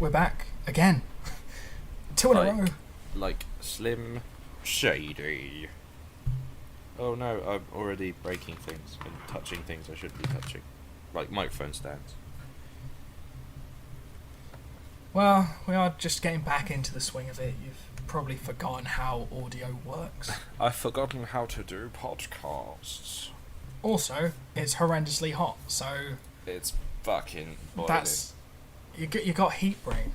we're back again. 2 in a row. Like Slim Shady. Oh no, I'm already breaking things and touching things I shouldn't be touching. Like microphone stands. Well, we are just getting back into the swing of it. You've probably forgotten how audio works. I've forgotten how to do podcasts. Also, it's horrendously hot, so It's fucking boiling. that's... You got heat brain.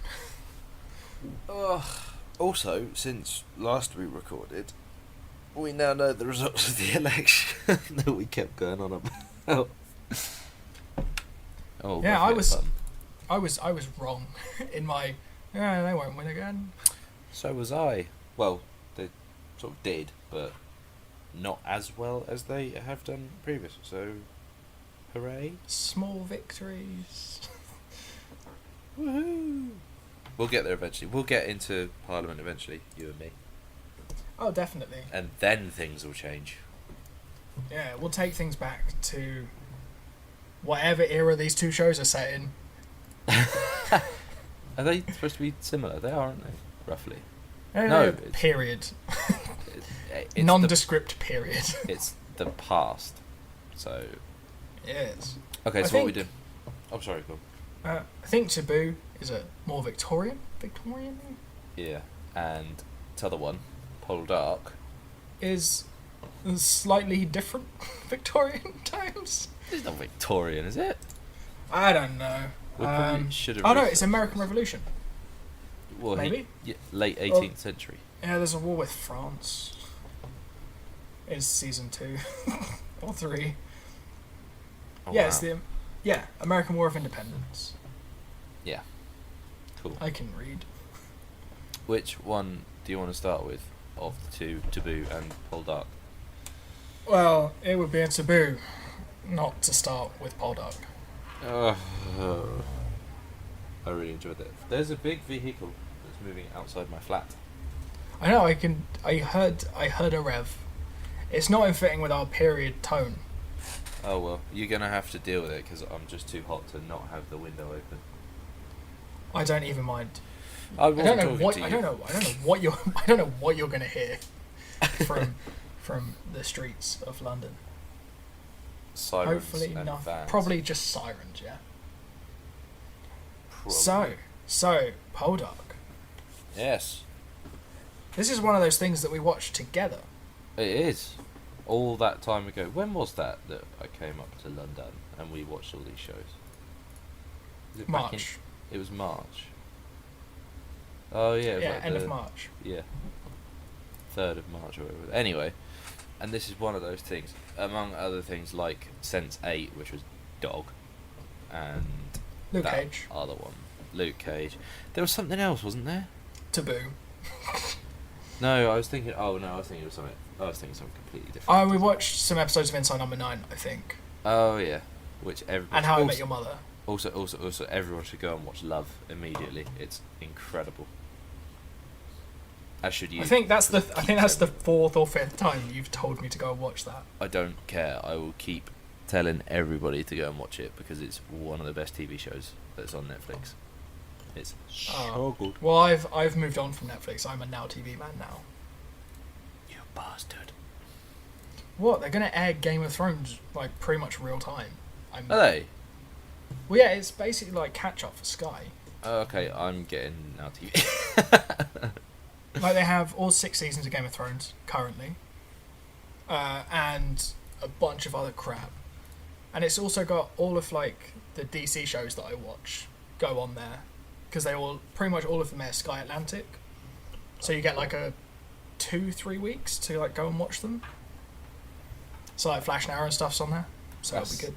Ugh. Also, since last we recorded, we now know the results of the election that we kept going on about. Oh, Yeah, I was fun. wrong in my... Yeah, they won't win again. So was I. Well, they sort of did, but not as well as they have done previous. So, hooray! Small victories. Woohoo! We'll get there eventually. We'll get into Parliament eventually, you and me. Oh, definitely. And then things will change. Yeah, we'll take things back to whatever era these two shows are set in. Are they supposed to be similar? They are, aren't they? Roughly. No, period. It's Nondescript period. It's the past. So. Yes. Okay, so what we do? Oh, sorry, go on. I think Taboo is a more Victorian? Yeah, and t'other one, Poldark, is slightly different Victorian times. It's not Victorian, is it? I don't know. We probably should have. Oh no, it's American Revolution. Well, maybe? Late 18th century. Yeah, there's a war with France. It's season 2 or 3. Oh, yeah, wow. it's the American War of Independence. Yeah. Cool. I can read. Which one do you want to start with of the two, Taboo and Poldark? Well, it would be a taboo not to start with Poldark. I really enjoyed that. There's a big vehicle that's moving outside my flat. I know. I heard a rev. It's not in fitting with our period tone. Oh well, you're gonna have to deal with it because I'm just too hot to not have the window open. I don't even mind. I don't know what you're gonna hear from the streets of London. Sirens. Hopefully and not. vans. Probably just sirens. Yeah. Probably. So Poldark. Yes, This is one of those things that we watched together. it is. All that time ago. When was that I came up to London and we watched all these shows? Was it back March. It was March. Oh yeah. It was like End of March. Yeah. 3rd of March or whatever. Anyway, and this is one of those things, among other things like Sense8, which was Dog, and Luke that Cage. other one, Luke Cage. There was something else, wasn't there? Taboo. No, I was thinking. Oh no, I was thinking of something. I was thinking something completely different. Oh, we watched some episodes of Inside Number 9, I think. Oh yeah, which everyone. And How I Met Your Mother. Also, everyone should go and watch Love immediately. It's incredible. As should you. I think that's the 4th or 5th time you've told me to go and watch that. I don't care. I will keep telling everybody to go and watch it because it's one of the best TV shows that's on Netflix. It's so good. Well, I've moved on from Netflix. I'm a Now TV man now. You bastard. What? They're gonna air Game of Thrones like pretty much real time. Are they? Well, yeah, it's basically like catch up for Sky. Okay, I'm getting Now TV. Like they have all 6 seasons of Game of Thrones currently, and a bunch of other crap, and it's also got all of like the DC shows that I watch go on there, because pretty much all of them air Sky Atlantic, so you get like a 2-3 weeks to like go and watch them. So like Flash and Arrow and stuff's on there, so that'll be good.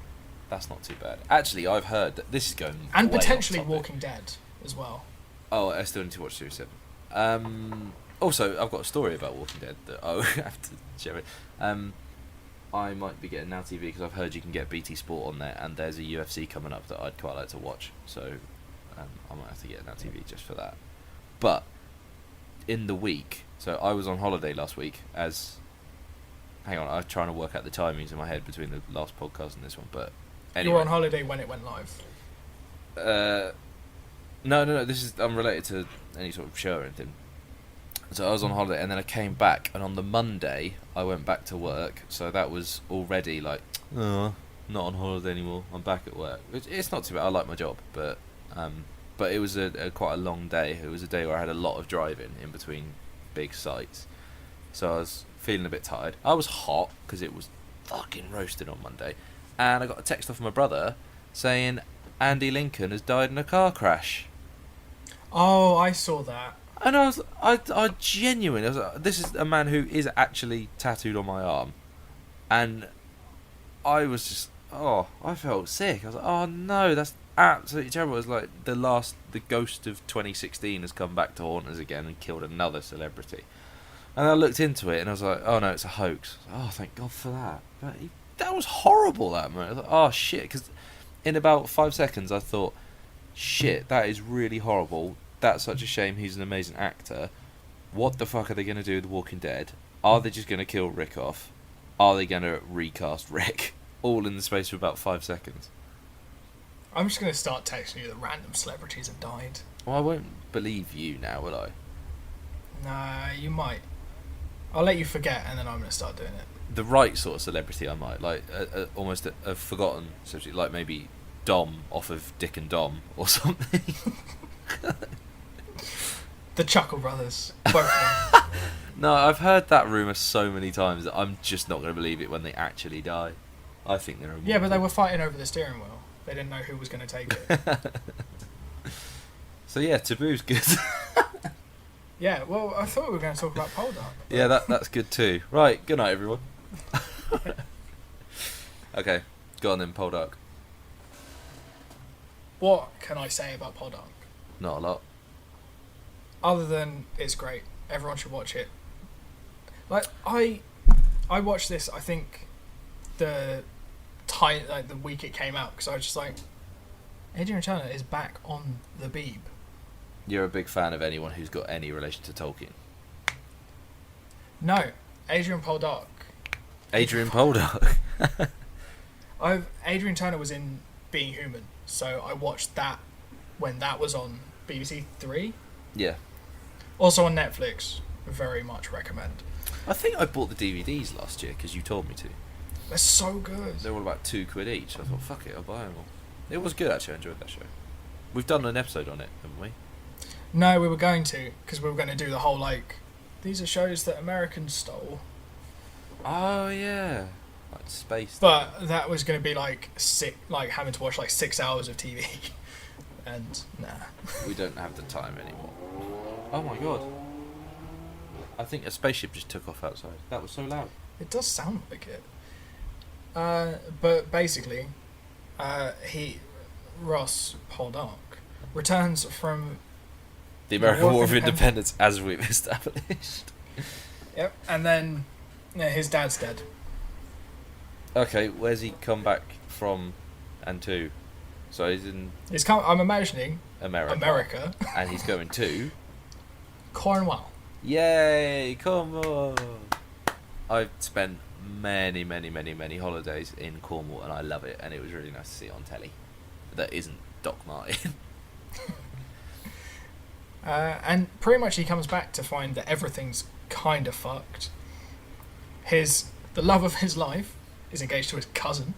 That's not too bad. Actually, I've heard that this is going And way potentially off topic. Walking Dead as well. Oh, I still need to watch Series 7. Also, I've got a story about Walking Dead that I have to share it. I might be getting Now TV because I've heard you can get BT Sport on there, and there's a UFC coming up that I'd quite like to watch. So I might have to get Now TV just for that. But in the week, so I was on holiday last week. Hang on, I'm trying to work out the timings in my head between the last podcast and this one. But anyway, You were on holiday when it went live. No. This is unrelated to any sort of show or anything. So I was on holiday, and then I came back, and on the Monday I went back to work. So that was already like, oh, not on holiday anymore. I'm back at work. It's not too bad. I like my job, but it was a quite a long day. It was a day where I had a lot of driving in between big sites, so I was feeling a bit tired. I was hot because it was fucking roasted on Monday, and I got a text off my brother saying Andy Lincoln has died in a car crash. Oh, I saw that. And I genuinely, I was like, this is a man who is actually tattooed on my arm, and I was just, I felt sick. I was like, oh no, that's absolutely terrible. It was like the ghost of 2016 has come back to haunt us again and killed another celebrity. And I looked into it and I was like, oh no, it's a hoax. Oh, thank God for that. But that was horrible, that moment. I was like, oh shit, because in about 5 seconds I thought, shit, that is really horrible. That's such a shame. He's an amazing actor. What the fuck are they going to do with The Walking Dead? Are they just going to kill Rick off? Are they going to recast Rick? All in the space of about 5 seconds. I'm just going to start texting you that random celebrities have died. Well, I won't believe you now, will I? Nah, you might. I'll let you forget, and then I'm going to start doing it. The right sort of celebrity I might. Like, almost a forgotten celebrity. Like maybe Dom off of Dick and Dom or something. The Chuckle Brothers. Both of them. No, I've heard that rumour so many times that I'm just not going to believe it when they actually die. I think they're immortal. Yeah, but they were fighting over the steering wheel. They didn't know who was going to take it. So yeah, Taboo's good. Yeah, well, I thought we were going to talk about Poldark. Yeah, that's good too. Right, good night everyone. Okay, go on then, Poldark. What can I say about Poldark? Not a lot. Other than it's great. Everyone should watch it. Like, I watched this, I think, the week it came out, because I was just like, Adrian Turner is back on the Beeb. You're a big fan of anyone who's got any relation to Tolkien. No, Adrian Poldark. Adrian Poldark. Adrian Turner was in Being Human, so I watched that when that was on BBC Three. Yeah. Also on Netflix. Very much recommend. I think I bought the DVDs last year because you told me to. They're so good. They were all about £2 each. I thought, fuck it, I'll buy them all. It was good actually. I enjoyed that show. We've done an episode on it, haven't we? No, we were going to, because we were going to do the whole like, these are shows that Americans stole. Oh yeah, like space. But that was going to be like having to watch like 6 hours of TV, and nah. We don't have the time anymore. Oh my god. I think a spaceship just took off outside. That was so loud. It does sound like it. But basically, Ross Poldark returns from The American War of Independence, as we've established. Yep, and then his dad's dead. Okay, where's he come back from and to? So he's in I'm imagining America. And he's going to Cornwall. Yay, come on. I've spent many holidays in Cornwall and I love it, and it was really nice to see it on telly. That isn't Doc Martin. And pretty much he comes back to find that everything's kind of fucked. The love of his life is engaged to his cousin.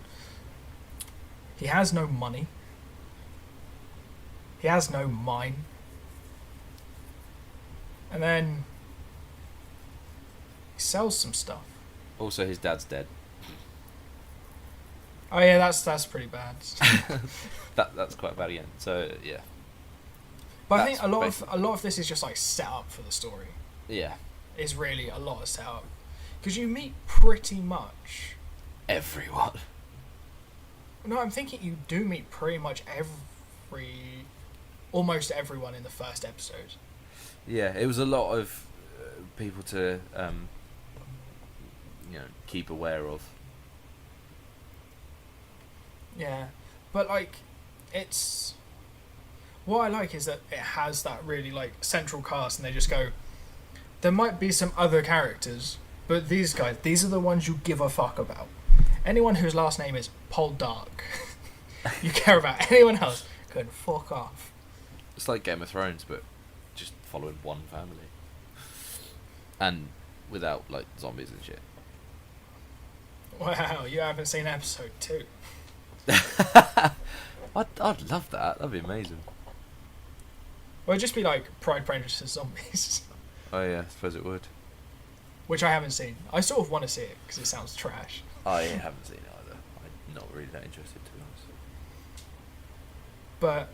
He has no money. He has no mine. And then he sells some stuff. Also, his dad's dead. Oh yeah, that's pretty bad. That's quite bad again. So yeah. But I think a lot of this is just like set up for the story. Yeah. It's really a lot of set up, because you meet pretty much everyone. No, I'm thinking you do meet pretty much almost everyone in the first episode. Yeah, it was a lot of people to keep aware of. Yeah, but like, it's what I like is that it has that really like central cast, and they just go, there might be some other characters, but these are the ones you give a fuck about. Anyone whose last name is Poldark, you care about. Anyone else can fuck off. It's like Game of Thrones, but just following one family, and without like zombies and shit. Wow, you haven't seen episode 2. I'd love that. That'd be amazing. Well, it'd just be like Pride, Prejudice and Zombies, Oh yeah, I suppose it would. which I haven't seen. I sort of want to see it because it sounds trash. I haven't seen it either. I'm not really that interested, to be honest. But,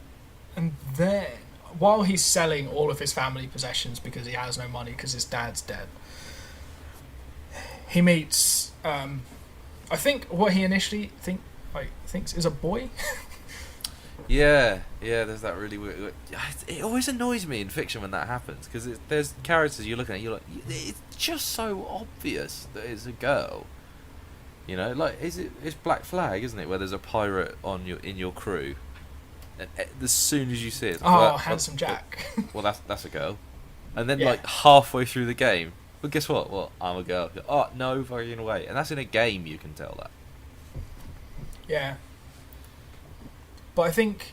and then, while he's selling all of his family possessions because he has no money because his dad's dead, he meets, I think what he initially thinks is a boy. Yeah, there's that really weird. It always annoys me in fiction when that happens, because there's characters you're looking at, you're like, it's just so obvious that it's a girl. You know, like it's Black Flag, isn't it? Where there's a pirate in your crew, and as soon as you see it, Handsome Jack. Well, that's a girl, and then Yeah. like halfway through the game, but guess what? Well, I'm a girl. Oh no, fucking away, and that's in a game. You can tell that. Yeah. But I think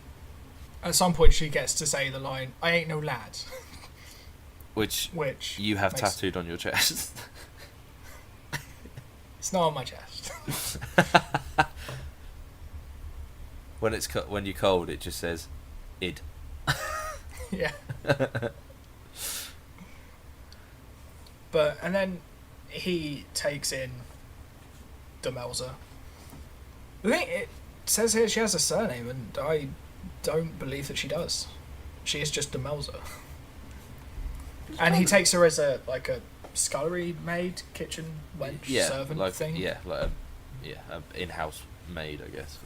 at some point she gets to say the line, "I ain't no lad," Which which you have makes- tattooed on your chest. It's not on my chest. When you're cold, it just says, "id." Yeah. But and then he takes in Demelza. I think it says here she has a surname, and I don't believe that she does. She is just Demelza. And he takes her as a scullery maid, kitchen wench, servant thing. Yeah, like an in-house maid, I guess,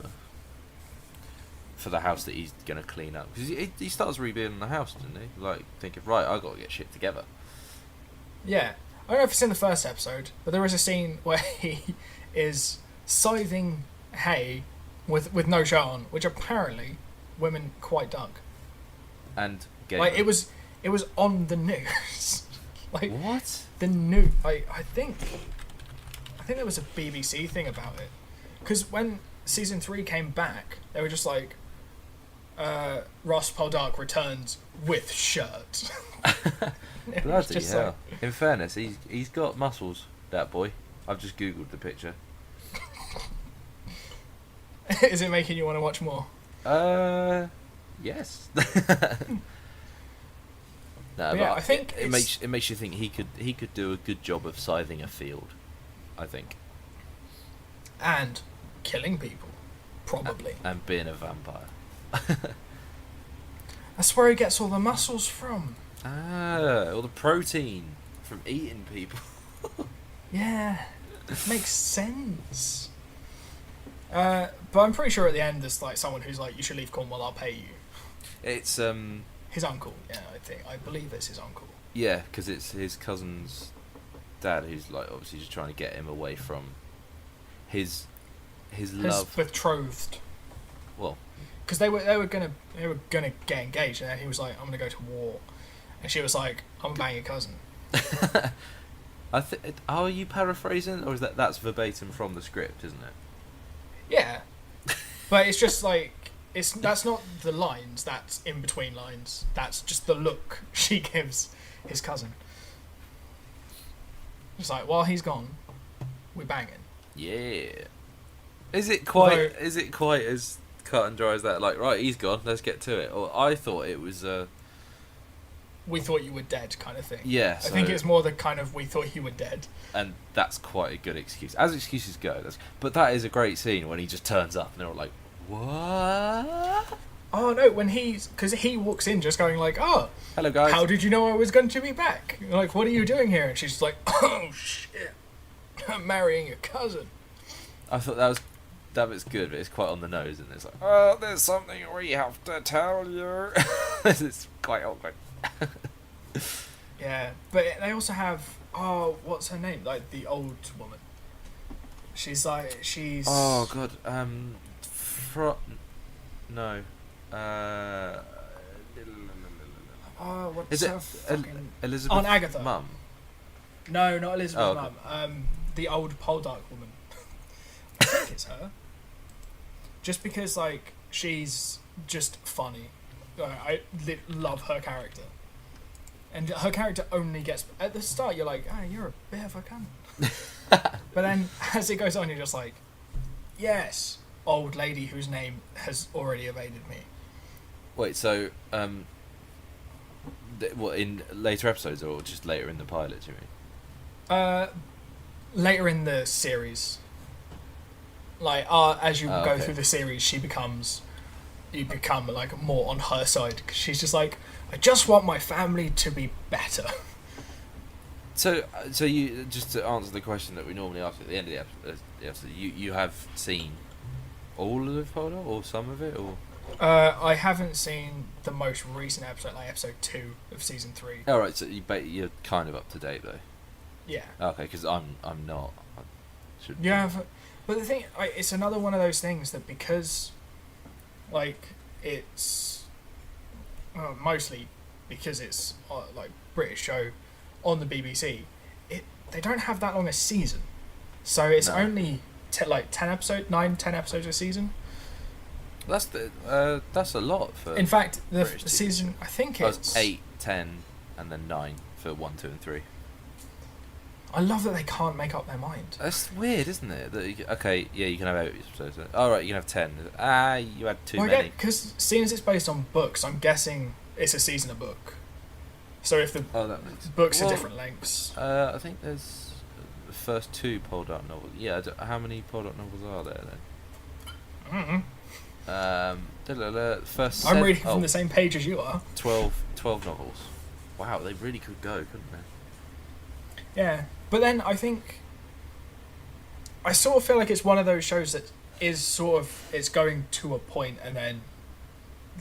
for the house that he's gonna clean up. Because he starts rebuilding the house, doesn't he? Like thinking, right, I got to get shit together. Yeah. I don't know if it's in the first episode, but there is a scene where he is scything hay with no shirt on, which apparently women quite dug. And Like it was on the news. Like what? the news. I think there was a BBC thing about it, because when season 3 came back, they were just like, Ross Poldark returns with shirt. It was Bloody just hell! In fairness, he's got muscles. That boy. I've just googled the picture. like, is it making you want to watch more? Yes. But yeah, I think it makes you think he could do a good job of scything a field. I think. And killing people, probably. And being a vampire. That's where he gets all the muscles from. All the protein from eating people. Yeah, makes sense. But I'm pretty sure at the end there's like someone who's like, "You should leave Cornwall, I'll pay you." It's His uncle. Yeah, I believe it's his uncle. yeah, because it's his cousin's dad who's like obviously just trying to get him away from his love. His betrothed. Well, Because they were gonna get engaged, and then he was like, "I'm gonna go to war," and she was like, "I'm banging your cousin." are you paraphrasing, or is that's verbatim from the script, isn't it? Yeah, but it's just like that's not the lines. That's in between lines. That's just the look she gives his cousin. It's like, while he's gone, we're banging. Yeah. Is it quite Although- as cut and dry as that? Like, right, he's gone, let's get to it. Or I thought it was We thought you were dead kind of thing. yeah. I think it's more the kind of we thought you were dead. and that's quite a good excuse. As excuses go, but that is a great scene when he just turns up and they're all like, "What?" Oh no, because he walks in just going like, "Oh, Hello guys. how did you know I was going to be back? Like, what are you doing here?" And she's just like, "Oh shit, I'm marrying your cousin." I thought that was good, but it's quite on the nose, and it's like, there's something we have to tell you. It's quite awkward. Yeah, but they also have what's her name? Like the old woman. She's Oh god, no. What's Is it her fucking... Elizabeth? Aunt Agatha. Mum. No, not Elizabeth's Oh, okay. mum. The old Poldark woman. I think it's her. Just because like she's just funny. love her character, and her character only gets at the start. You're like, you're a bit of a cunt, but then as it goes on, you're just like, yes, old lady whose name has already evaded me. Wait, so what, in later episodes or just later in the pilot? Do you mean? Later in the series, like as you go through the series, you become like more on her side because she's just like, I just want my family to be better. So you, just to answer the question that we normally ask at the end of the episode, you have seen all of Poldark or some of it, or? I haven't seen the most recent episode, like episode 2 of season 3. All right, so you're kind of up to date though. Yeah. Okay, because I'm not. I should yeah, but the thing, it's another one of those things that because, like, it's mostly because it's like British show on the BBC. They don't have that long a season, so it's only 10 episodes a season. That's a lot for. In fact, the British season, I think it's 8, 10, and then 9 for 1, 2, and 3. I love that they can't make up their mind. That's weird, isn't it? That you can have 8 episodes. All right, you can have 10. You had too many. Because seeing as it's based on books, I'm guessing it's a season a book. So if the books are different lengths, I think there's the first 2 Poldark novels. Yeah, how many Poldark novels are there then? First. I'm reading from the same page as you are. 12 novels. Wow, they really could go, couldn't they? Yeah, but then I think I sort of feel like it's one of those shows that is sort of it's going to a point and then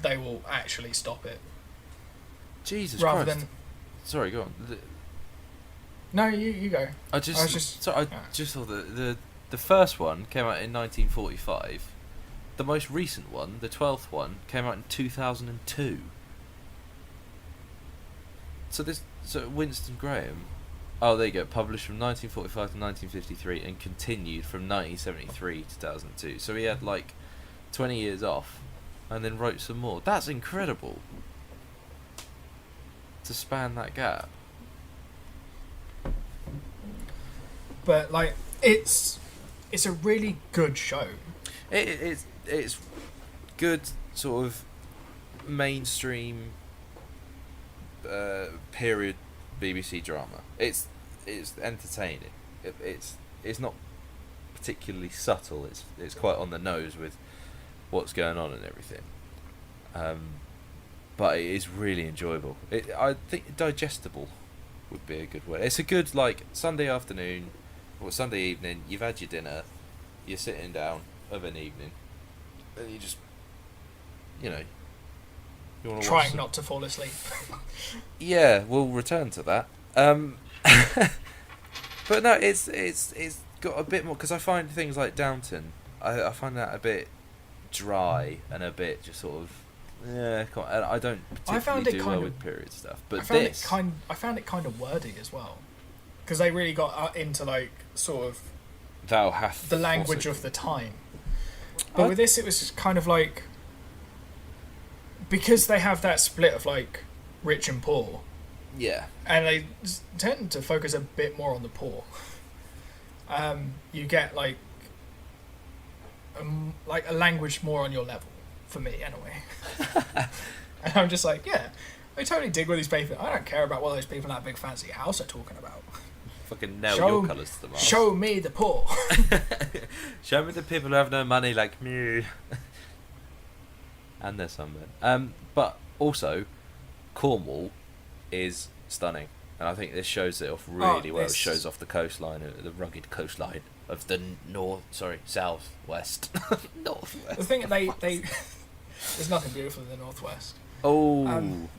they will actually stop it. Jesus rather Christ. Than sorry, go on. No, you go. I just thought the first one came out in 1945. The most recent one, the 12th one, came out in 2002. So Winston Graham. Oh, there you go. Published from 1945 to 1953 and continued from 1973 to 2002. So he had like 20 years off and then wrote some more. That's incredible. To span that gap. But like it's a really good show. It's good sort of mainstream period BBC drama. It's entertaining. It's not particularly subtle. It's quite on the nose with what's going on and everything. But it is really enjoyable. I think digestible would be a good word. It's a good like Sunday afternoon or Sunday evening. You've had your dinner. You're sitting down of an evening, and you just you want to trying not to fall asleep. Yeah, we'll return to that. But no, it's got a bit more because I find things like Downton, I find that a bit dry and a bit just sort of I don't particularly do well with period stuff. But I found it kind of wordy as well because they really got into like sort of the language of the time. But with this, it was kind of like because they have that split of like rich and poor. Yeah. And they tend to focus a bit more on the poor. You get like a language more on your level, for me anyway. And I'm just like, yeah, I totally dig what these people. I don't care about what those people in that big fancy house are talking about. Fucking nail your colours to the mast. Show me the poor. Show me the people who have no money like me. And there's some men. But also, Cornwall is stunning, and I think this shows it off really well. It shows off the coastline, the rugged coastline of the southwest. Northwest. The thing they there's nothing beautiful in the northwest. Oh,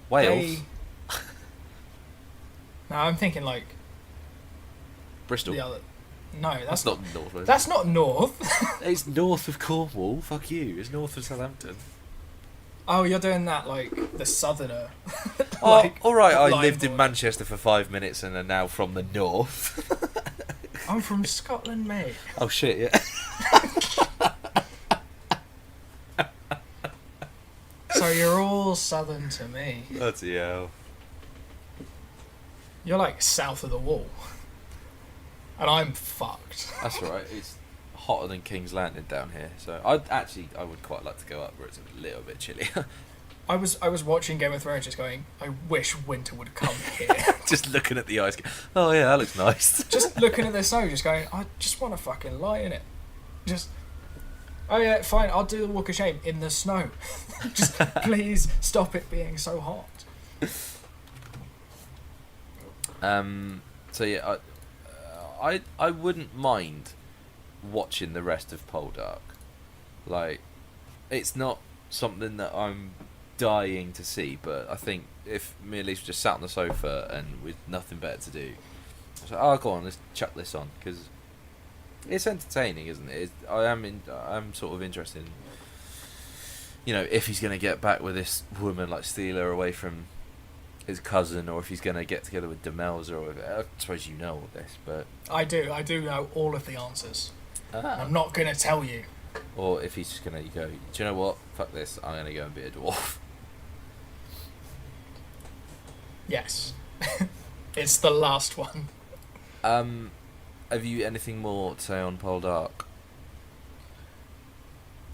Wales. No, I'm thinking like Bristol. No, that's not north. That's not north. It's north of Cornwall. Fuck you. It's north of Southampton. Oh, you're doing that like the southerner. All right. I lived in Manchester for 5 minutes and are now from the north. I'm from Scotland, mate. Oh shit! Yeah. So you're all southern to me. Bloody hell. You're like south of the wall. And I'm fucked. That's all right. It's hotter than King's Landing down here, so I would quite like to go up where it's a little bit chillier. I was watching Game of Thrones just going, I wish winter would come here. Just looking at the ice. Oh yeah, that looks nice. Just looking at the snow, just going, I just want to fucking lie in it. Just, oh yeah, fine, I'll do the walk of shame in the snow. Just please stop it being so hot. So yeah, I wouldn't mind watching the rest of Poldark. Like, it's not something that I'm dying to see, but I think if me and Lisa just sat on the sofa and with nothing better to do, I was like, oh, go on, let's chuck this on, because it's entertaining, isn't it? I'm sort of interested in, you know, if he's going to get back with this woman, like steal her away from his cousin, or if he's going to get together with Demelza, or I suppose you know all this, but I do know all of the answers. I'm not going to tell you. Or if he's just going to go, do you know what, fuck this, I'm going to go and be a dwarf. Yes. It's the last one. Have you anything more to say on Poldark?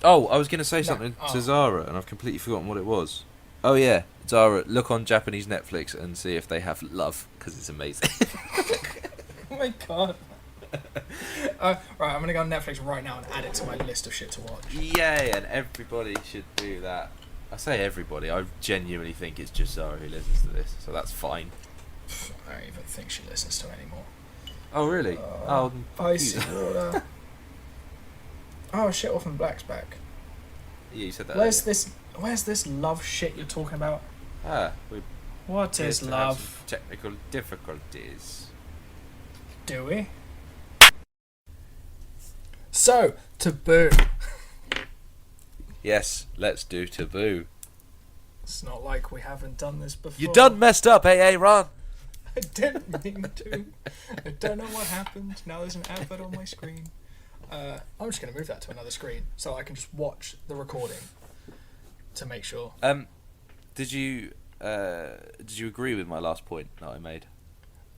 Oh, I was going to say something to Zara, and I've completely forgotten what it was. Oh yeah, Zara, look on Japanese Netflix and see if they have Love, because it's amazing. Oh my god. Right, I'm going to go on Netflix right now and add it to my list of shit to watch. Yay, and everybody should do that. I say everybody, I genuinely think it's just Zara who listens to this, so that's fine. I don't even think she listens to it anymore. Oh really? Icy water. Oh, Shit Orphan Black's back. Yeah, you said that. Where's this love shit you're talking about? What is love? Technical difficulties. Do we? So, Taboo. Yes, let's do Taboo. It's not like we haven't done this before. You done messed up, hey, Ron. I didn't mean to. I don't know what happened. Now there's an advert on my screen. I'm just going to move that to another screen so I can just watch the recording to make sure. Did you agree with my last point that I made?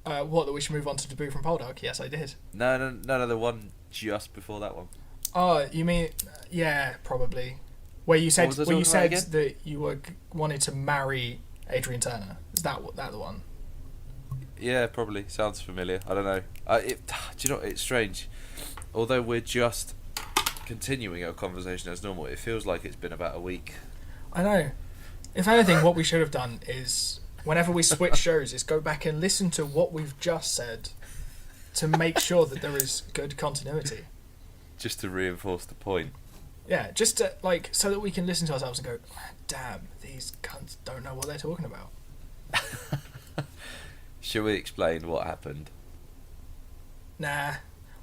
What, that we should move on to Taboo from Poldark? Yes, I did. No, the one just before that one. Oh, you mean, yeah, probably. Where you said that you wanted to marry Adrian Turner. Is that the one? Yeah, probably. Sounds familiar. I don't know. Do you know, it's strange. Although we're just continuing our conversation as normal, it feels like it's been about a week. I know. If anything, what we should have done is, whenever we switch shows, is go back and listen to what we've just said to make sure that there is good continuity. Just to reinforce the point. Yeah, just to, like, so that we can listen to ourselves and go, damn, these cunts don't know what they're talking about. Shall we explain what happened? Nah.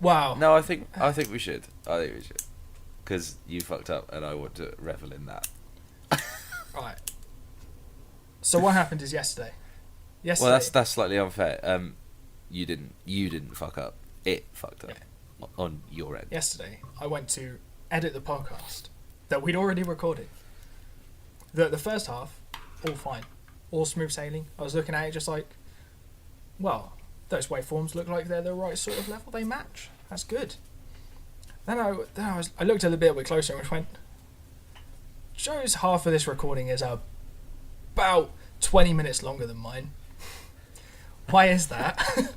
Wow. No, I think we should. Because you fucked up and I want to revel in that. Right. So what happened is yesterday. Well, that's slightly unfair. You didn't fuck up. It fucked up. Yeah. On your end. Yesterday, I went to edit the podcast that we'd already recorded. The first half, all fine. All smooth sailing. I was looking at it just like, well, those waveforms look like they're the right sort of level. They match. That's good. Then I looked a little bit closer and went, Joe's half of this recording is about 20 minutes longer than mine. Why is that?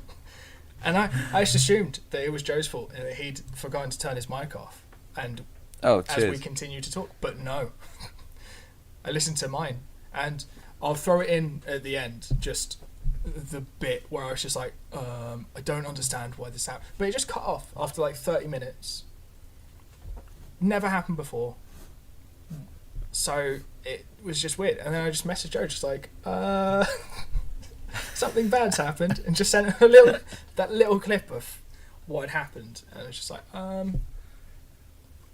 And I just assumed that it was Joe's fault and that he'd forgotten to turn his mic off. And as we continue to talk, but no. I listened to mine, and I'll throw it in at the end, just the bit where I was just like, I don't understand why this happened. But it just cut off after like 30 minutes. Never happened before. So it was just weird. And then I just messaged Joe, just like, something bad's happened, and just sent that little clip of what had happened. And it was just like,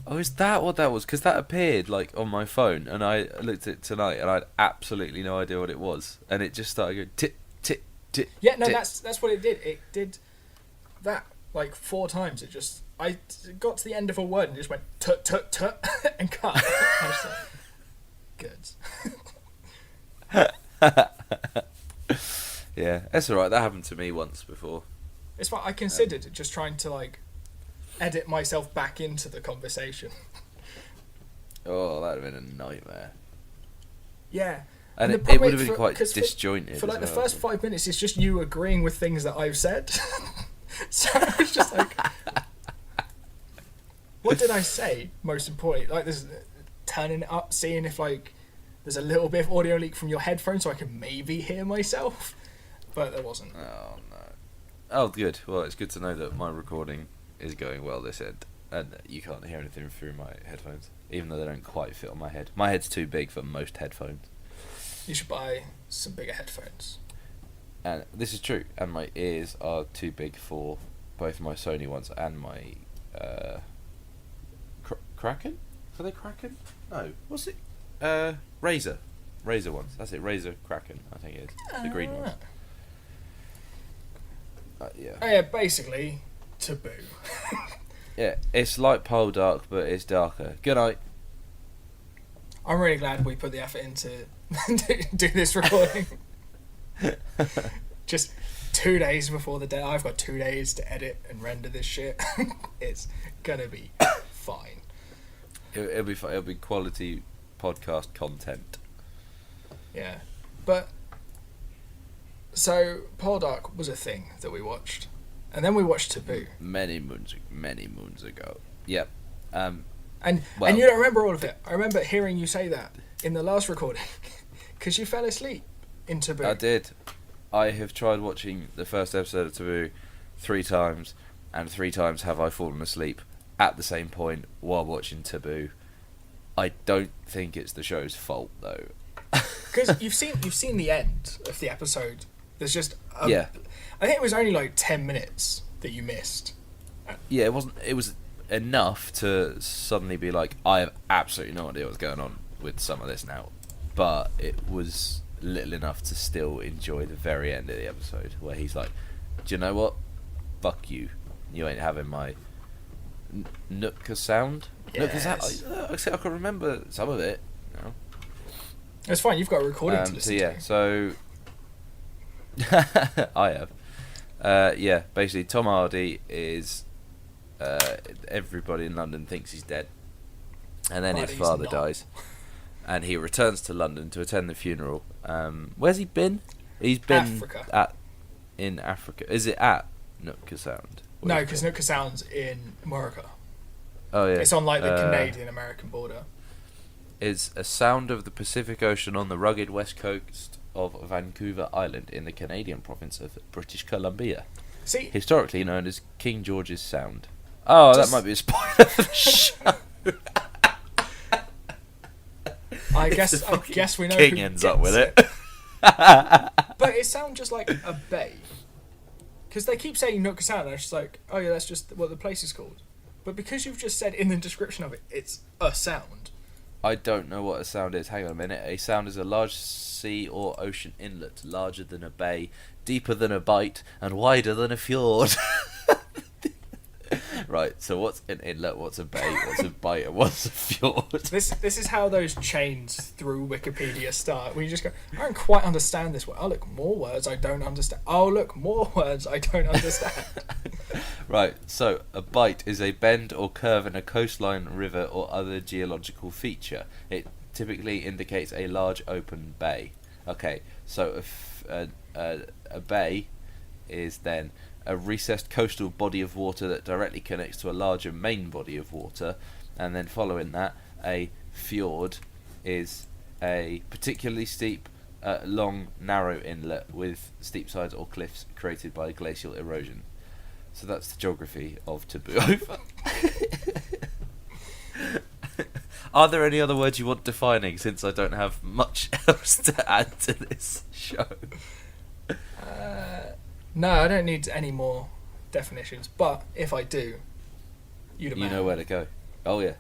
Oh, is that what that was? Because that appeared like on my phone, and I looked at it tonight, and I had absolutely no idea what it was, and it just started going tit tit tit. Yeah, no, tit. that's what it did. It did that like 4 times. I got to the end of a word and it just went tut tut tut and cut. I was like, Good. Yeah, that's alright. That happened to me once before. It's fine. I considered just trying to like edit myself back into the conversation. Oh, that'd have been a nightmare. Yeah. And the it problem would have is been quite disjointed. For like as the well. first 5 minutes, it's just you agreeing with things that I've said. So it's just like, what did I say? Most importantly, like this, turning it up, seeing if like there's a little bit of audio leak from your headphones, so I can maybe hear myself. But there wasn't. Oh no. Oh, good. Well, it's good to know that my recording is going well this end, and you can't hear anything through my headphones, even though they don't quite fit on my head. My head's too big for most headphones. You should buy some bigger headphones. And this is true. And my ears are too big for both my Sony ones and my Kraken. Are they Kraken? No. What's it? Razer ones. That's it. Razer Kraken. I think it is the green ones. Yeah. Oh yeah, basically Taboo. Yeah, it's like Poldark, but it's darker. Good night. I'm really glad we put the effort into do this recording. Just 2 days before the day. I've got 2 days to edit and render this shit. It's gonna be fine. It'll be fine. It'll be quality podcast content. Yeah, but so Poldark was a thing that we watched, and then we watched Taboo. Many moons ago. Yep. And Well, and you don't remember all of it. I remember hearing you say that in the last recording because you fell asleep in Taboo. I did. I have tried watching the first episode of Taboo 3 times, and 3 times have I fallen asleep at the same point while watching Taboo. I don't think it's the show's fault though. Because you've seen the end of the episode. There's just Yeah. I think it was only like 10 minutes that you missed. Yeah, it wasn't. It was enough to suddenly be like, I have absolutely no idea what's going on with some of this now. But it was little enough to still enjoy the very end of the episode, where he's like, "Do you know what? Fuck you. You ain't having my Nooka sound." Yes. I can remember some of it. You know? It's fine. You've got a recording to listen So yeah, to. so I have. Yeah, basically, Tom Hardy is. Everybody in London thinks he's dead, and then But his he's father not. dies, and he returns to London to attend the funeral. Where's he been? He's been Africa. in Africa. Is it at Nooka Sound? No, because Nooka Sound's in America. Oh yeah, It's on like the Canadian-American border. Is a sound of the Pacific Ocean on the rugged west coast of Vancouver Island in the Canadian province of British Columbia, See, historically known as King George's Sound. Oh, Just- that might be a spoiler for the show. I If guess the I fucking guess we know King who ends up with gets it. But it sounds just like a bay. Because they keep saying Nooka Sound, and it's just like, oh yeah, that's just what the place is called. But because you've just said in the description of it, it's a sound. I don't know what a sound is. Hang on a minute. A sound is a large sea or ocean inlet, larger than a bay, deeper than a bight, and wider than a fjord. Right, so what's an inlet, what's a bay, what's a bight, and what's a fjord? This is how those chains through Wikipedia start. Where you just go, I don't quite understand this word. Oh look, more words I don't understand. Oh look, more words I don't understand. Right, so a bight is a bend or curve in a coastline, river, or other geological feature. It typically indicates a large open bay. Okay, so a bay is then a recessed coastal body of water that directly connects to a larger main body of water, and then following that, a fjord is a particularly steep, long, narrow inlet with steep sides or cliffs created by glacial erosion. So that's the geography of Taboo. Are there any other words you want defining, since I don't have much else to add to this show? No, I don't need any more definitions. But if I do, you'd You imagine. know where to go. Oh yeah.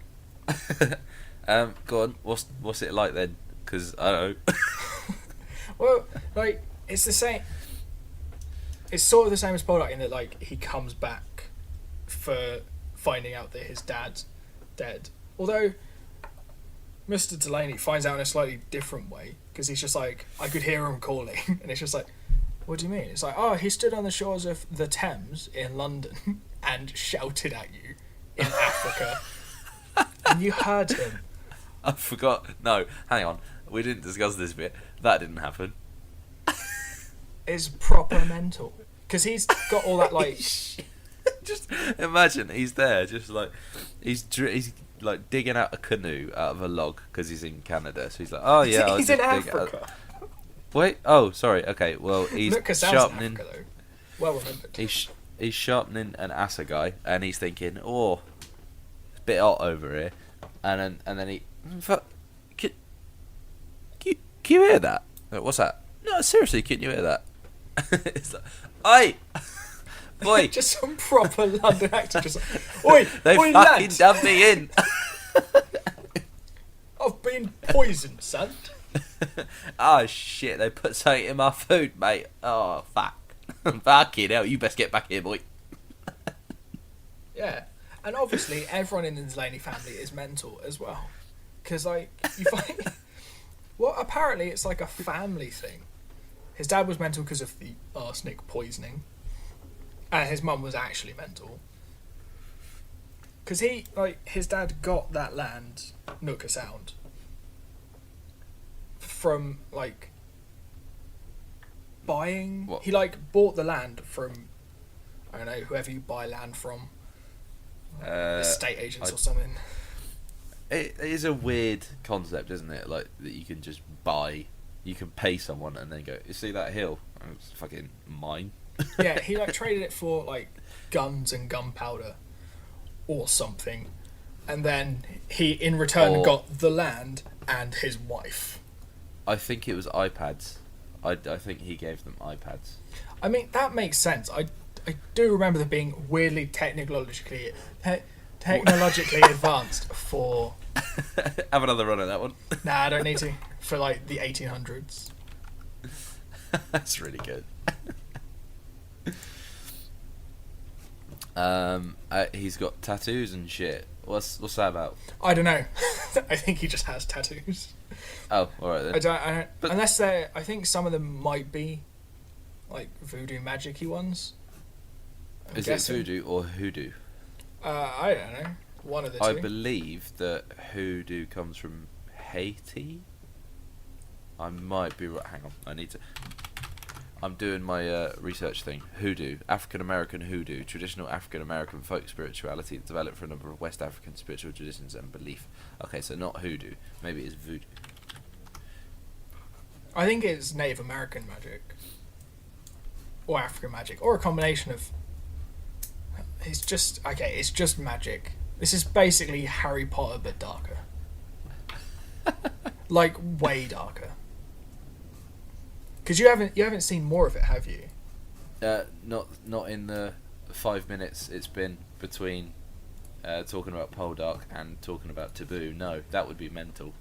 Go on. What's it like then? Because I don't know. Well, like it's the same. It's sort of the same as Poldark in that like he comes back for finding out that his dad's dead. Although Mr. Delaney finds out in a slightly different way because he's just like, I could hear him calling, and it's just like, what do you mean? It's like, oh, he stood on the shores of the Thames in London and shouted at you in Africa, and you heard him. I forgot. No, hang on. We didn't discuss this bit. That didn't happen. It's proper mental because he's got all that like. Just imagine he's there, just like he's like digging out a canoe out of a log because he's in Canada. So he's like, oh yeah, he's in Africa. Wait, oh sorry. Okay, well he's sharpening. Africa, though. Well remembered. He's sharpening an assegai, and he's thinking, oh, it's a bit hot over here, and then he, can you hear that? Like, what's that? No, seriously, can you hear that? It's like, oi. Boy. Just some proper London accent. Just like, oi, they oi, fucking lads. dubbed me in. I've been poisoned, son. Oh shit! They put something in my food, mate. Oh fuck! Fucking hell! You best get back here, boy. Yeah, and obviously everyone in the Delaney family is mental as well, because like you find, well, apparently it's like a family thing. His dad was mental because of the arsenic poisoning. And his mum was actually mental. Because his dad got that land, Nooka Sound, from, like, buying... What? He, like, bought the land from, I don't know, whoever you buy land from. Estate agents or something. It is a weird concept, isn't it? Like, that you can just buy... You can pay someone and then go, you see that hill? Oh, it's fucking mine. Yeah, he like traded it for like guns and gunpowder or something, and then he in return got the land and his wife. I think it was iPads. I think he gave them iPads. I mean, that makes sense. I do remember them being weirdly technologically advanced for. Have another run at that one. Nah, I don't need to. For like the 1800s. That's really good. He's got tattoos and shit. What's that about? I don't know. I think he just has tattoos. Oh, alright then. I don't but unless they're... I think some of them might be like voodoo magic-y ones. Is it voodoo or hoodoo? I don't know. One of the two. I believe that hoodoo comes from Haiti. I might be right. Hang on, I'm doing my research thing. Hoodoo, African American hoodoo, traditional African American folk spirituality that developed for a number of West African spiritual traditions and belief. Okay, so not hoodoo. Maybe it's voodoo. I think it's Native American magic, or African magic, or a combination of. It's just magic. This is basically Harry Potter but darker. Like way darker. Because you haven't seen more of it, have you? Not in the 5 minutes it's been between talking about Poldark and talking about Taboo. No, that would be mental.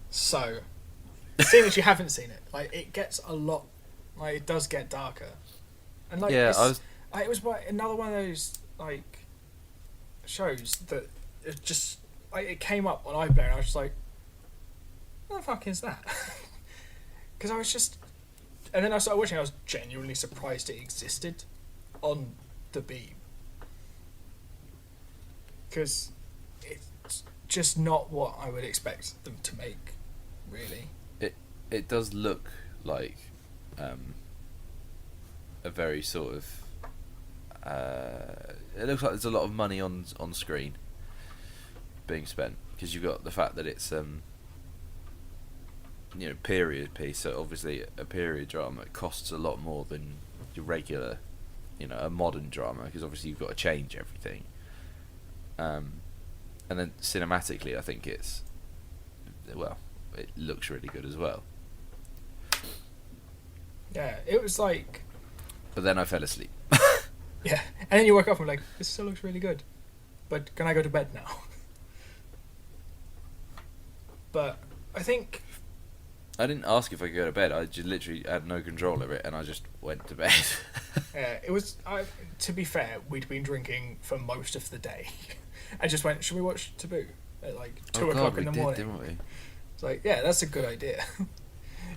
So, seeing as you haven't seen it, like it gets a lot, like it does get darker, and like yeah, it was another one of those like shows that it just it came up on iPlayer and I was just like, what the fuck is that? Because I was just, and then I started watching. I was genuinely surprised it existed on the Beam, because it's just not what I would expect them to make, really. It does look like a very sort of. It looks like there's a lot of money on screen being spent, because you've got the fact that it's period piece, so obviously a period drama costs a lot more than your regular, a modern drama, because obviously you've got to change everything. And then cinematically, I think it looks really good as well. Yeah, it was like... But then I fell asleep. Yeah, and then you woke up and were like, this still looks really good, but can I go to bed now? But I think... I didn't ask if I could go to bed. I just literally had no control of it, and I just went to bed. Yeah, it was... to be fair, we'd been drinking for most of the day. I just went, should we watch Taboo? at like 2 o'clock in the morning. Didn't we? It's like, yeah, that's a good idea.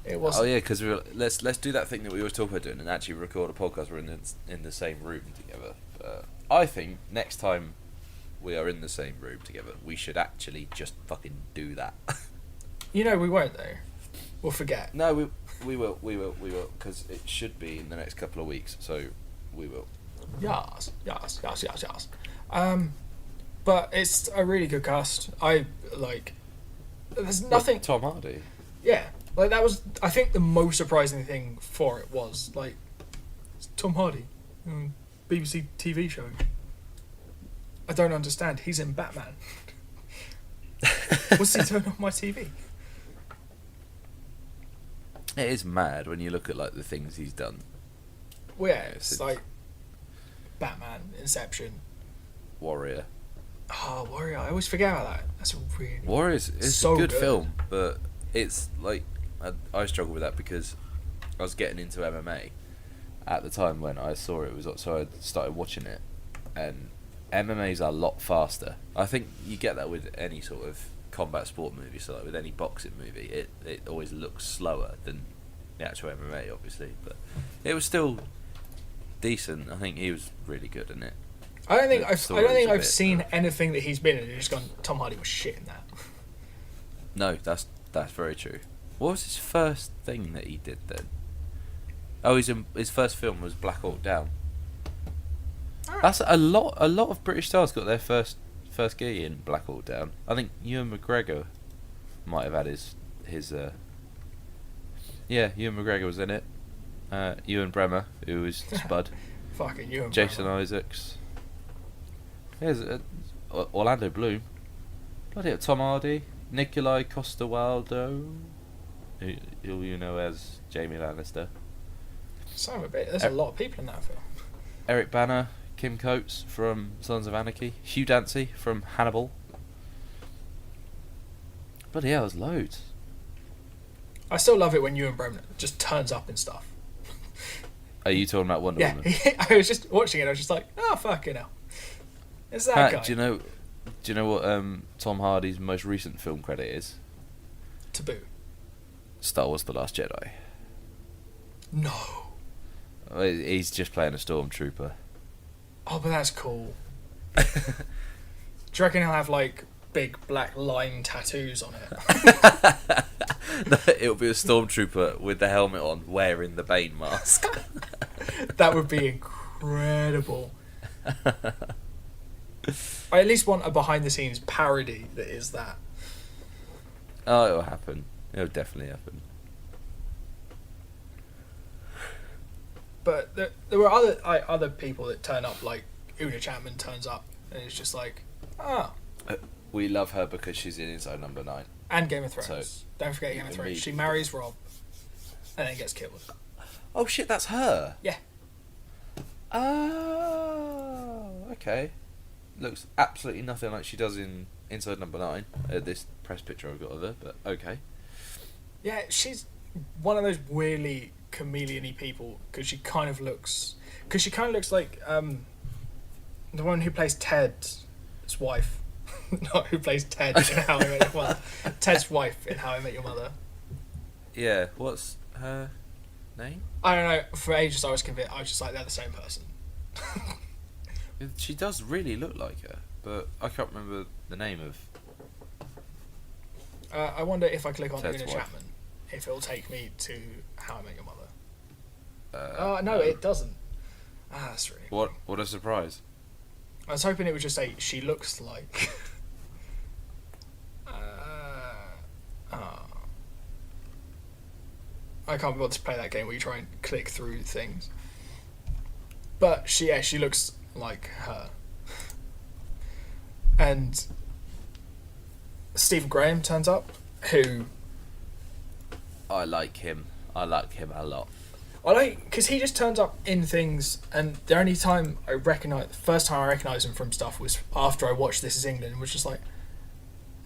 It was. Oh yeah, because let's do that thing that we always talk about doing and actually record a podcast. We're in the same room together. I think next time we are in the same room together, we should actually just fucking do that. We won't though. We'll forget. No, we will, because it should be in the next couple of weeks. So we will. Yes. But it's a really good cast. There's nothing. With Tom Hardy. Yeah, like that was. I think the most surprising thing for it was like it's Tom Hardy, BBC TV show. I don't understand. He's in Batman. What's he doing on my TV? It is mad when you look at like the things he's done. Well, yeah, it's like Batman, Inception, Warrior. Oh, Warrior! I always forget about that. That's a really Warrior's it's so a good film, but it's like I struggle with that because I was getting into MMA at the time when I saw it was so I started watching it, and MMA's a lot faster. I think you get that with any sort of combat sport movie. So like with any boxing movie, it always looks slower than the actual MMA, obviously, but it was still decent. I think he was really good in it. I don't think I've seen anything that he's been in and just gone, Tom Hardy was shit in that. No, that's very true. What was his first thing that he did then? Oh, his first film was Black Hawk Down. That's a lot of British stars got their first gig in Black Hawk Down. I think Ewan McGregor might have had his Ewan McGregor was in it. Ewan Bremer, who was Spud. Fucking Ewan Jason Bremer. Isaacs. There's Orlando Bloom. Bloody hell, Tom Hardy. Nikolai Coster-Waldau, who you know as Jamie Lannister. Son of a bit. There's a lot of people in that film. Eric Bana, Kim Coates from Sons of Anarchy, Hugh Dancy from Hannibal. Bloody hell, there's loads. I still love it when Ewan Bremer just turns up in stuff. Are you talking about Wonder Woman? I was just watching it. I was just like, oh fucking hell, it's that guy. Do you know what Tom Hardy's most recent film credit is? Taboo. Star Wars: The Last Jedi. No. He's just playing a stormtrooper. Oh, but that's cool. Do you reckon he'll have like big black line tattoos on it? It'll be a stormtrooper with the helmet on, wearing the Bane mask. That would be incredible. I at least want a behind-the-scenes parody that is that. Oh, it'll happen. It'll definitely happen. But there were other people that turn up, like Una Chapman turns up, and it's just like, We love her because she's in Inside Number 9. And Game of Thrones. So, don't forget Game of Thrones. She marries Rob, and then gets killed. Oh shit, that's her? Yeah. Oh, okay. Looks absolutely nothing like she does in Inside Number 9. This press picture I've got of her, but okay. Yeah, she's one of those weirdly chameleon-y people because she kind of looks like the one who plays Ted's wife. Not who plays Ted in How I Met Your Mother. Ted's wife in How I Met Your Mother. Yeah, what's her name? I don't know. For ages I was convinced. I was just like, they're the same person. She does really look like her, but I can't remember the name of... I wonder if I click on Ted's Una wife. Chapman, if it'll take me to How I Met Your Mother. No, it doesn't. That's really What a surprise. I was hoping it would just say, she looks like... I can't be bothered to play that game where you try and click through things. But she looks like her. And Stephen Graham turns up, who... I like him a lot. Because he just turns up in things, and the only time the first time I recognised him from stuff was after I watched This Is England, and was just like,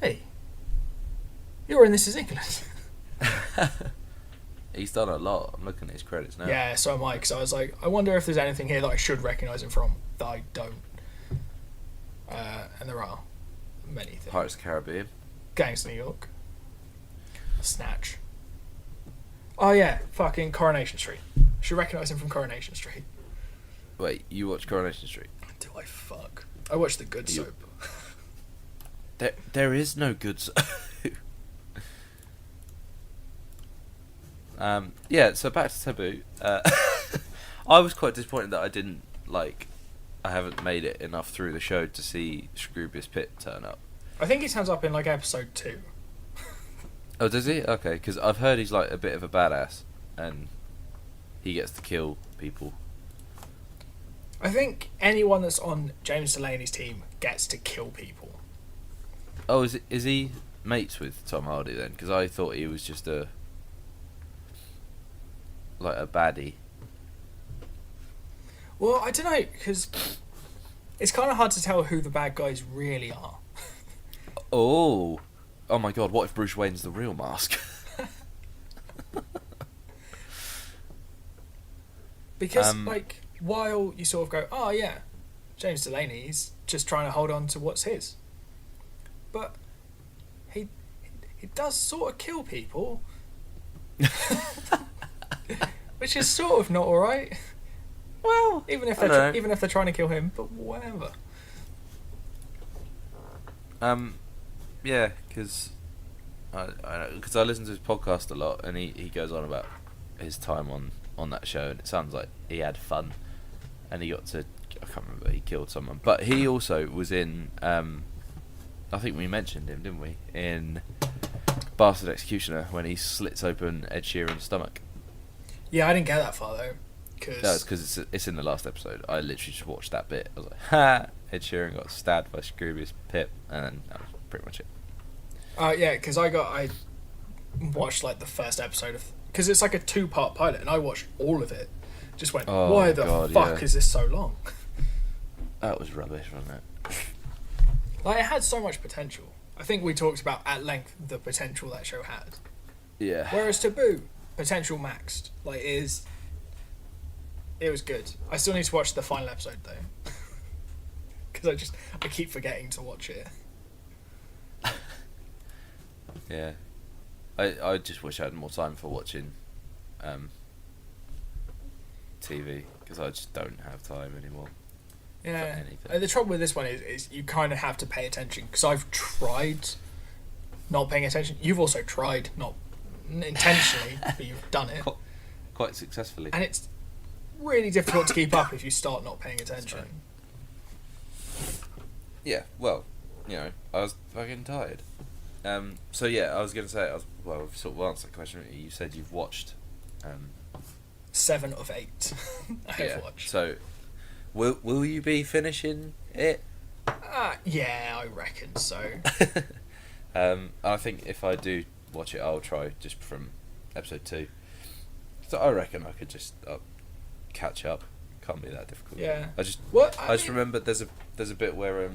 hey, you're in This Is England. He's done a lot. I'm looking at his credits now. Yeah, so am I, because I was like, I wonder if there's anything here that I should recognise him from that I don't. And there are. many things. Pirates of the Caribbean. Gangs of New York. Snatch. Oh yeah, fucking Coronation Street. Should recognise him from Coronation Street. Wait, you watch Coronation Street? Do I fuck? I watched the good soap. There is no good soap. Yeah, so back to Taboo. I was quite disappointed that I haven't made it enough through the show to see Scroobius Pip turn up. I think he turns up in like episode 2. Oh, does he? Okay, because I've heard he's like a bit of a badass, and he gets to kill people. I think anyone that's on James Delaney's team gets to kill people. Oh, is he mates with Tom Hardy then? Because I thought he was just a baddie. Well, I don't know, because it's kind of hard to tell who the bad guys really are. Oh my God! What if Bruce Wayne's the real Mask? Because while you sort of go, oh yeah, James Delaney's just trying to hold on to what's his, but he does sort of kill people, which is sort of not alright. Well, even if they're trying to kill him, but whatever. Yeah, because I listen to his podcast a lot, and he goes on about his time on that show, and it sounds like he had fun, and he got to, I can't remember, he killed someone, but he also was in, I think we mentioned him, didn't we, in Bastard Executioner, when he slits open Ed Sheeran's stomach. Yeah, I didn't get that far though. No, it's because it's in the last episode. I literally just watched that bit. I was like, ha! Ed Sheeran got stabbed by Scroobius Pip, and then that was pretty much it. Yeah, because I watched like the first episode of, because it's like a 2-part pilot, and I watched all of it. Just went, why the fuck is this so long? That was rubbish, wasn't it? Like, it had so much potential. I think we talked about at length the potential that show had. Yeah. Whereas Taboo, potential maxed. Like, it was good. I still need to watch the final episode though, because I keep forgetting to watch it. Yeah, I just wish I had more time for watching TV, because I just don't have time anymore. Yeah, the trouble with this one is you kind of have to pay attention, because I've tried not paying attention. You've also tried not intentionally, but you've done it quite successfully, and it's really difficult to keep up if you start not paying attention. Right. Yeah, well, I was fucking tired. So yeah, I was going to say, we've sort of answered that question. You said you've watched 7 of 8. I have watched. So, will you be finishing it? Yeah, I reckon so. I think if I do watch it, I'll try just from episode 2. So I reckon I could just catch up. Can't be that difficult. Yeah. I just remember there's a bit where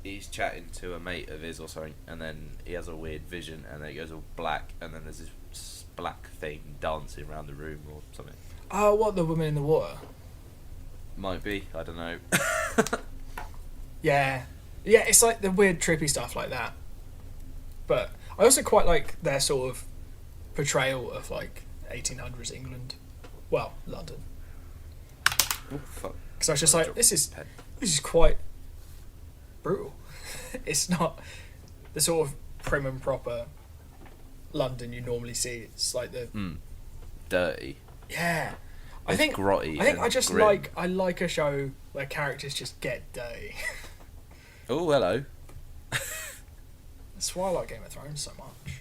he's chatting to a mate of his or something, and then he has a weird vision, and then it goes all black, and then there's this black thing dancing around the room or something. Oh, what, the woman in the water? Might be, I don't know. Yeah, it's like the weird trippy stuff like that. But I also quite like their sort of portrayal of like 1800s England, well, London. Oh fuck! Because I was just like, this is quite brutal. It's not the sort of prim and proper London you normally see. It's like the dirty. Yeah, I think grotty. I think I just grim. I like a show where characters just get dirty. Oh, hello. That's why I like Game of Thrones so much.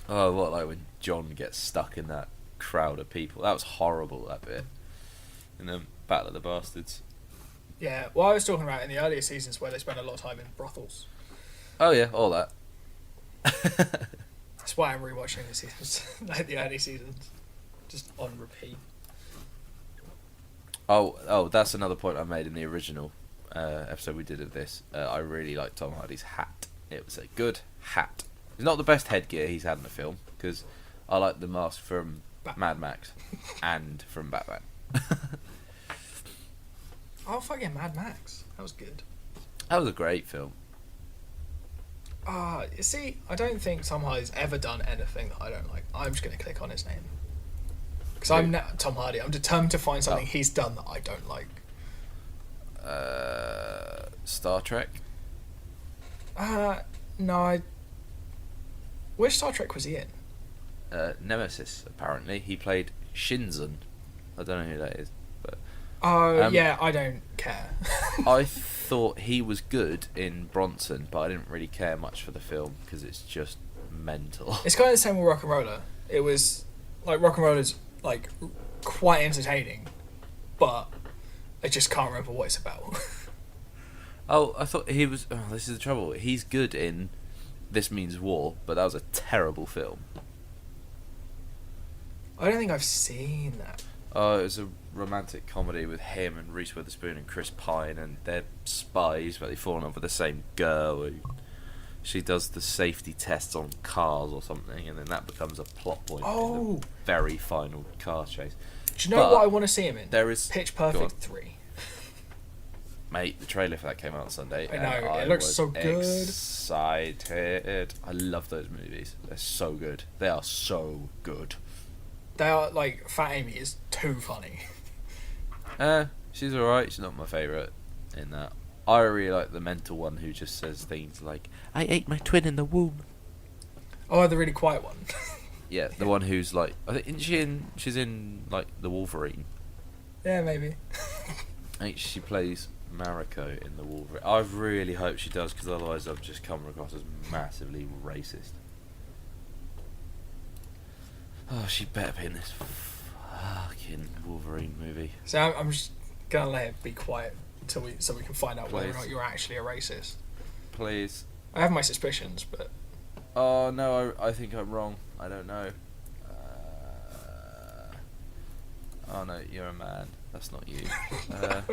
Oh, what, like when Jon gets stuck in that crowd of people? That was horrible, that bit. In the Battle of the Bastards. Yeah, well, I was talking about in the earlier seasons where they spent a lot of time in brothels. Oh yeah, all that. That's why I'm rewatching the seasons, like the early seasons, just on repeat. Oh, that's another point I made in the original episode we did of this. I really liked Tom Hardy's hat. It was a good hat. It's not the best headgear he's had in the film, because I like the mask from Mad Max and from Batman. Oh fucking Mad Max, that was good. That was a great film. You see, I don't think Tom Hardy's ever done anything that I don't like. I'm just going to click on his name. Because I'm Tom Hardy. I'm determined to find something he's done that I don't like. Star Trek? No, which Star Trek was he in? Nemesis, apparently. He played Shinzen. I don't know who that is. But yeah, I don't care. I thought he was good in Bronson, but I didn't really care much for the film because it's just mental. It's kind of the same with Rock and Roller. It was like Rock and Roller's like quite entertaining, but I just can't remember what it's about. Oh, I thought he was. Oh, this is the trouble. He's good in This Means War, but that was a terrible film. I don't think I've seen that. Oh, it was a romantic comedy with him and Reese Witherspoon and Chris Pine, and they're spies, but they fall in love with the same girl. She does the safety tests on cars or something, and then that becomes a plot point in the very final car chase. Do you know what I want to see him in? There is Pitch Perfect 3. Mate, the trailer for that came out on Sunday. I know, it looks so good. Excited. I love those movies. They're so good. They are so good. They are, like, Fat Amy is too funny. She's alright. She's not my favourite in that. I really like the mental one who just says things like, I ate my twin in the womb. Oh, the really quiet one. Yeah, the one who's like, I think she's in like the Wolverine. Yeah, maybe. I think she plays Mariko in the Wolverine. I really hope she does, because otherwise I've just come across as massively racist. Oh, she better be in this fucking Wolverine movie. So I'm just gonna let it be quiet so we can find out whether or not you're actually a racist. Please. I have my suspicions, but... Oh no, I think I'm wrong. I don't know. Oh no, you're a man. That's not you. No,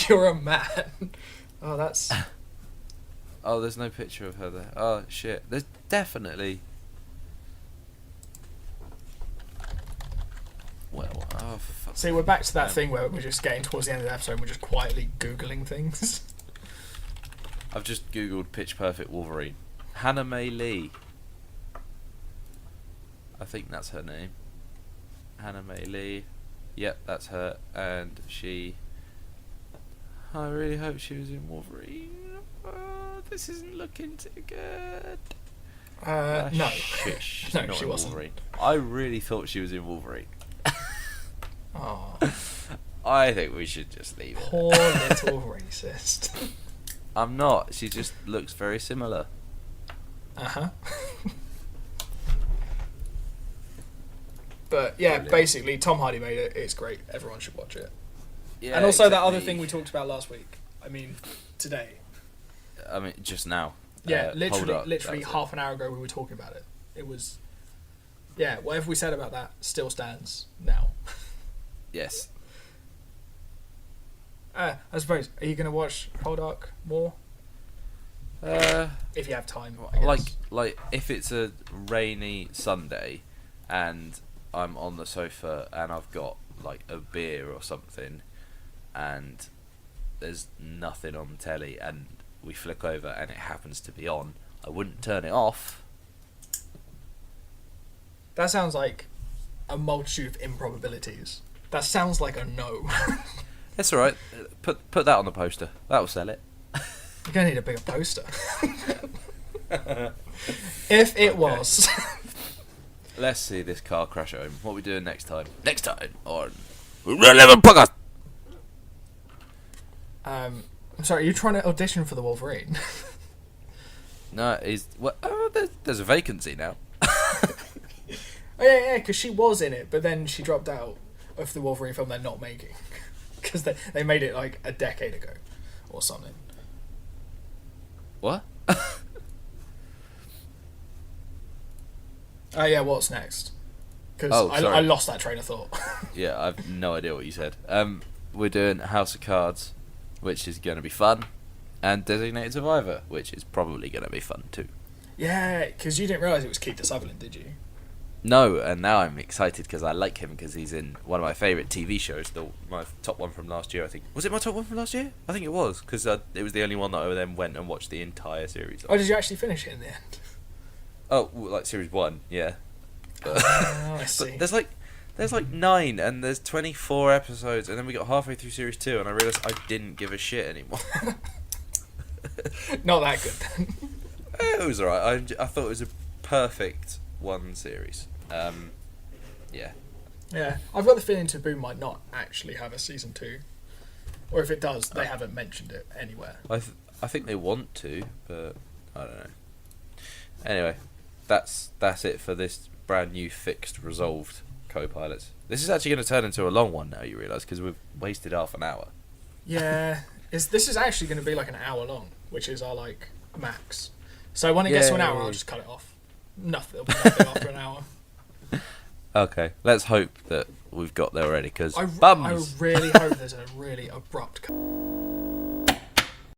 you're a man. Oh, that's... Oh, there's no picture of her there. Oh shit, there's definitely... Well, oh for fuck's See, we're back to that thing where we're just getting towards the end of the episode and we're just quietly Googling things. I've just Googled Pitch Perfect Wolverine. Hannah May Lee. I think that's her name. Hannah May Lee. Yep, that's her. And she... I really hope she was in Wolverine. Oh, this isn't looking too good. No. She's No, not she in wasn't. Wolverine. I really thought she was in Wolverine. Oh, I think we should just leave it. poor little racist. I'm not. She just looks very similar. Uh-huh. But yeah, Brilliant. basically, Tom Hardy made it. It's great. Everyone should watch it. Yeah, And also that other exactly. thing we talked about last week. I mean, today. I mean, just now. Yeah, Poldark, literally that was half an hour ago we were talking about it. It was... Yeah, whatever we said about that still stands now. Yes. I suppose, are you going to watch Poldark more? If you have time, I guess. Like if it's a rainy Sunday and I'm on the sofa and I've got like a beer or something and there's nothing on the telly and we flick over and it happens to be on, I wouldn't turn it off. That sounds like a multitude of improbabilities. That sounds like a no. That's alright. Put that on the poster. That'll sell it. You're going to need a bigger poster. If it was. Let's see this car crash home. What are we doing next time? Next time on Relevant Podcast. I'm sorry, are you trying to audition for the Wolverine? No, there's a vacancy now. Oh, yeah, because she was in it, but then she dropped out of the Wolverine film they're not making. Because they made it like a decade ago or something. What? Oh, yeah, what's next? Because sorry. I lost that train of thought. Yeah, I've no idea what you said. We're doing House of Cards, which is going to be fun, and Designated Survivor, which is probably going to be fun too. Yeah, because you didn't realise it was Keith Sutherland, did you? No, and now I'm excited because I like him because he's in one of my favourite TV shows, my top one from last year, I think. Was it my top one from last year? I think it was, because it was the only one that I then went and watched the entire series of. Oh, did you actually finish it in the end? Oh, like series 1, yeah. Oh, I see. There's like 9 and there's 24 episodes, and then we got halfway through series 2 and I realised I didn't give a shit anymore. Not that good then. It was alright. I thought it was a perfect one series. Yeah. Yeah, I've got the feeling Taboo might not actually have a season 2, or if it does, they haven't mentioned it anywhere. I think they want to, but I don't know. Anyway, that's it for this brand new fixed resolved co-pilots. This is actually going to turn into a long one now, you realise, because we've wasted half an hour. Yeah, this is actually going to be like an hour long, which is our like max. So when it gets to an hour, I'll just cut it off. Nothing. It'll be nothing after an hour. Okay, let's hope that we've got there already, because I bums. really hope there's a really abrupt cut.